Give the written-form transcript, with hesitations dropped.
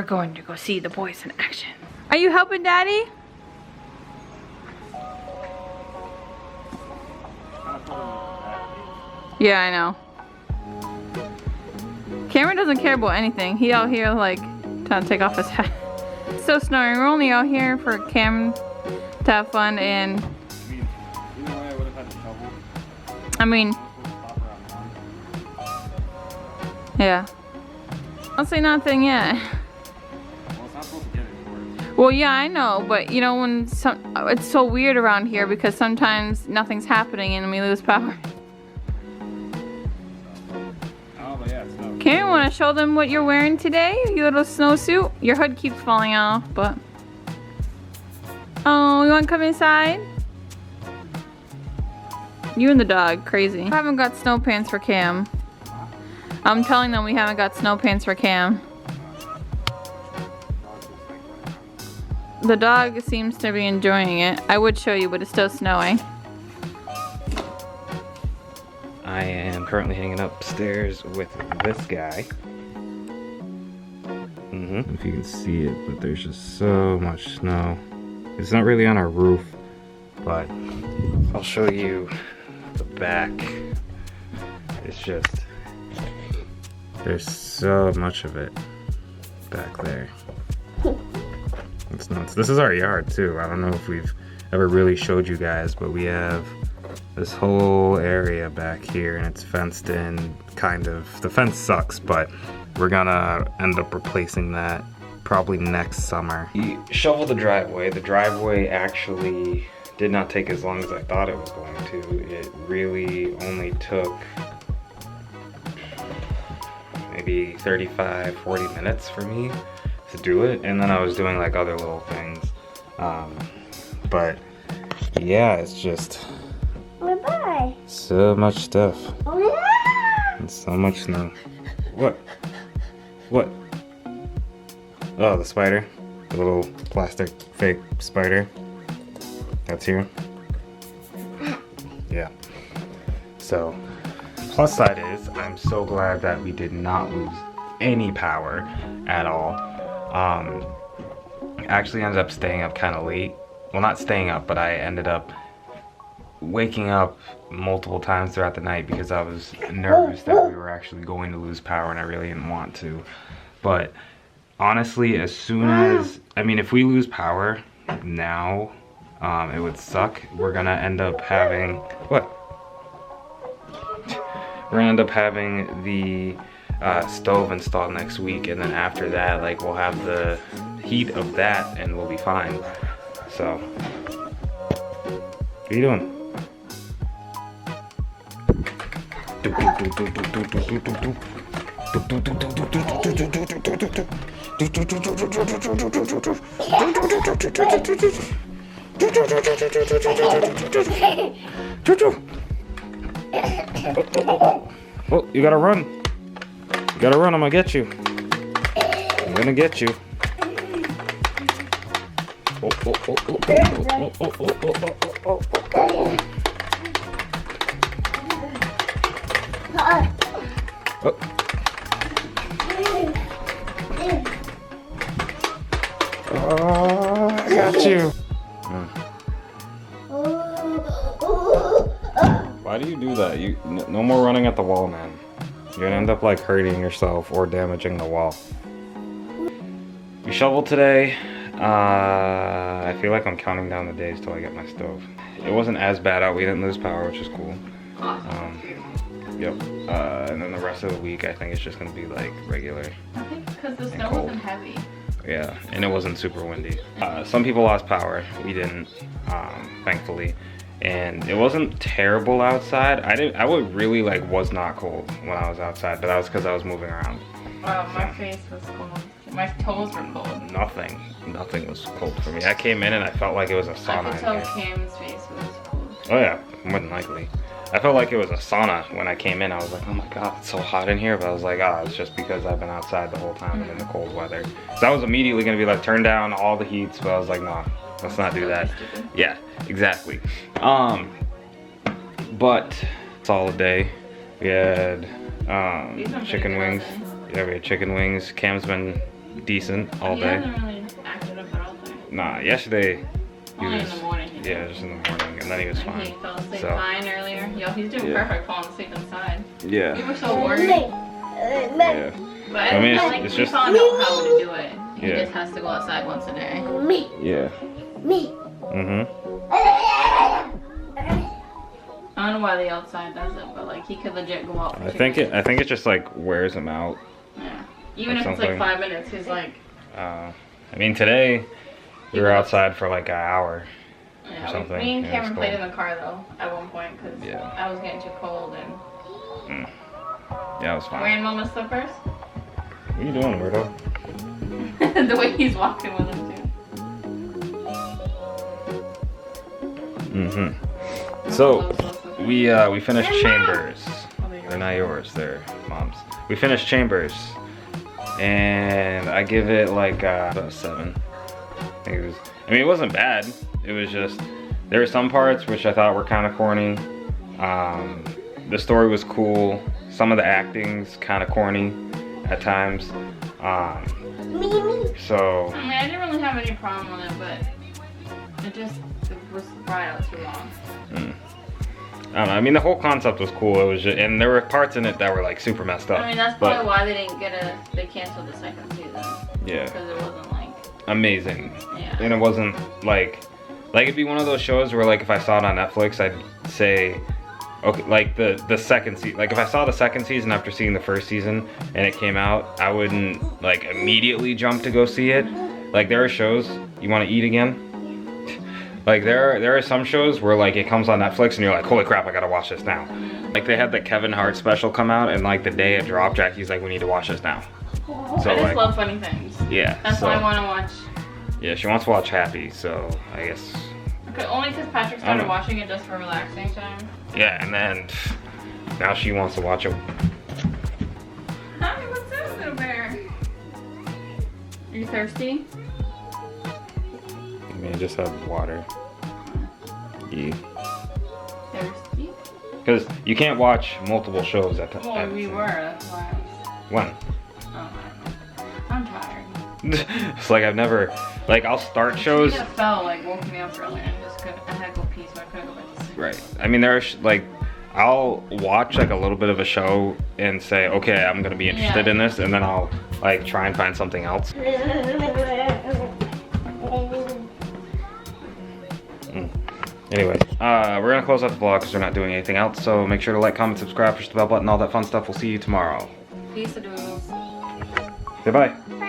going to go see the boys in action. Are you helping Daddy? Yeah, I know. Cameron doesn't care about anything. He out here like trying to take off his hat. It's so snowing. We're only out here for Cam to have fun and I mean, yeah. I'll say nothing yet. Well, yeah, I know, but you know when it's so weird around here because sometimes nothing's happening and we lose power. Oh, but yeah, snow. Okay, want to show them what you're wearing today? Your little snowsuit. Your hood keeps falling off, but oh, you want to come inside? You and the dog, crazy. I haven't got snow pants for Cam. I'm telling them we haven't got snow pants for Cam. The dog seems to be enjoying it. I would show you, but it's still snowing. I am currently hanging upstairs with this guy. If you can see it, but there's just so much snow. It's not really on our roof, but I'll show you the back. It's just, there's so much of it back there. It's nuts. This is our yard too. I don't know if we've ever really showed you guys, but we have this whole area back here and it's fenced in, kind of. The fence sucks, but we're gonna end up replacing that probably next summer. We shoveled the driveway. The driveway actually did not take as long as I thought it was going to. It really only took maybe 35, 40 minutes for me to do it, and then I was doing like other little things. But yeah, it's just so much stuff and so much snow. What? What? Oh, the spider. The little plastic fake spider. That's here. Yeah. So, plus side is, I'm so glad that we did not lose any power at all. Actually ended up staying up kind of late. Well, not staying up, but I ended up waking up multiple times throughout the night because I was nervous that we were actually going to lose power and I really didn't want to. But honestly, as soon as, I mean, if we lose power now, it would suck. We're gonna end up having, what? We're gonna end up having the stove installed next week, and then after that, like, we'll have the heat of that and we'll be fine. So, what are you doing? Oh, you gotta run. You gotta run, I'm gonna get you. I'm gonna get you. Oh, oh, oh, oh, oh, oh, oh, oh, oh, oh, oh. Oh, I got you. Why do you do that? No more running at the wall, man. You're gonna end up like hurting yourself or damaging the wall. We shoveled today. I feel like I'm counting down the days till I get my stove. It wasn't as bad out. We didn't lose power, which is cool. Yep. And then the rest of the week, I think it's just gonna be like regular. I think because the snow wasn't heavy. Yeah, and it wasn't super windy. Some people lost power. We didn't, thankfully. And it wasn't terrible outside. I really like was not cold when I was outside, but that was because I was moving around. My face was cold. My toes were cold. Nothing was cold for me. I came in and I felt like it was a sauna. I could tell Cam's face was cold. Oh yeah, more than likely. I felt like it was a sauna when I came in. I was like, oh my god, it's so hot in here. But I was like, it's just because I've been outside the whole time and in the cold weather. So I was immediately gonna be like, turn down all the heats, but I was like, nah, let's not do that. Yeah, exactly. But solid day. We had chicken wings. Yeah, we had chicken wings. Cam's been decent all He day. hasn't really acted up at all today. Nah, yesterday he Only was. in the morning. He Yeah, did. just in the morning, and then he was And fine. he fell asleep So- fine earlier. Yo, he's doing Yeah. perfect falling asleep inside. We Yeah. were so worried. Yeah. But I mean, like, it's we just- found out how to do it. He Yeah. just has to go outside once a day. Yeah. Mhm. I don't know why the outside does it, but like he could legit go out. For I 2 think minutes. it just like wears him out. Yeah. Even or if it's like something. 5 minutes, he's like. I mean, today we were outside for like an hour. Yeah. something. Me and Yeah, Cameron it's played cold. in the car though at one point because Yeah. I was getting too cold and. Yeah, it was fine. Wearing Mama's slippers. What are you doing, weirdo? The way he's walking with them too. Mhm. So we finished Chambers. They're not yours, they're Mom's. We finished Chambers, and I give it like about a 7. I mean, it wasn't bad. It was just there were some parts which I thought were kind of corny. The story was cool. Some of the acting's kind of corny at times. So I mean, I didn't really have any problem with it, but it was brought out too long. I don't know. I mean, the whole concept was cool. It was just, and there were parts in it that were like super messed up. I mean, that's but probably why they didn't they canceled the second season. Yeah. Because it wasn't like, amazing. yeah. And it wasn't like it'd be one of those shows where like if I saw it on Netflix, I'd say, okay, like the second season. Like if I saw the second season after seeing the first season and it came out, I wouldn't like immediately jump to go see it. Like there are shows you want to eat again. Like there are some shows where like it comes on Netflix and you're like, holy crap, I gotta watch this now. Like they had the Kevin Hart special come out, and like the day it dropped, Jackie's like, we need to watch this now. So I just like, love funny things. yeah. That's so, why I want to watch. Yeah, she wants to watch Happy, so I guess. Okay, only because Patrick started watching it just for relaxing time. Yeah, and then now she wants to watch it. Hi, what's up, little bear? Are you thirsty? I mean, just have water. Yeah. Thirsty? Because you can't watch multiple shows at the Well, we were. That's why I was. When? Oh, I'm tired. It's like I've never, like I'll start shows. She fell, like woke me up earlier and just couldn't. I had to go pee, so I couldn't go back to sleep. Right. I mean, there's like, I'll watch like a little bit of a show and say, okay, I'm gonna be interested in this, and then I'll like try and find something else. Anyway, we're gonna close out the vlog because we're not doing anything else. So make sure to like, comment, subscribe, push the bell button, all that fun stuff. We'll see you tomorrow. Peace, doodles. Goodbye. Bye.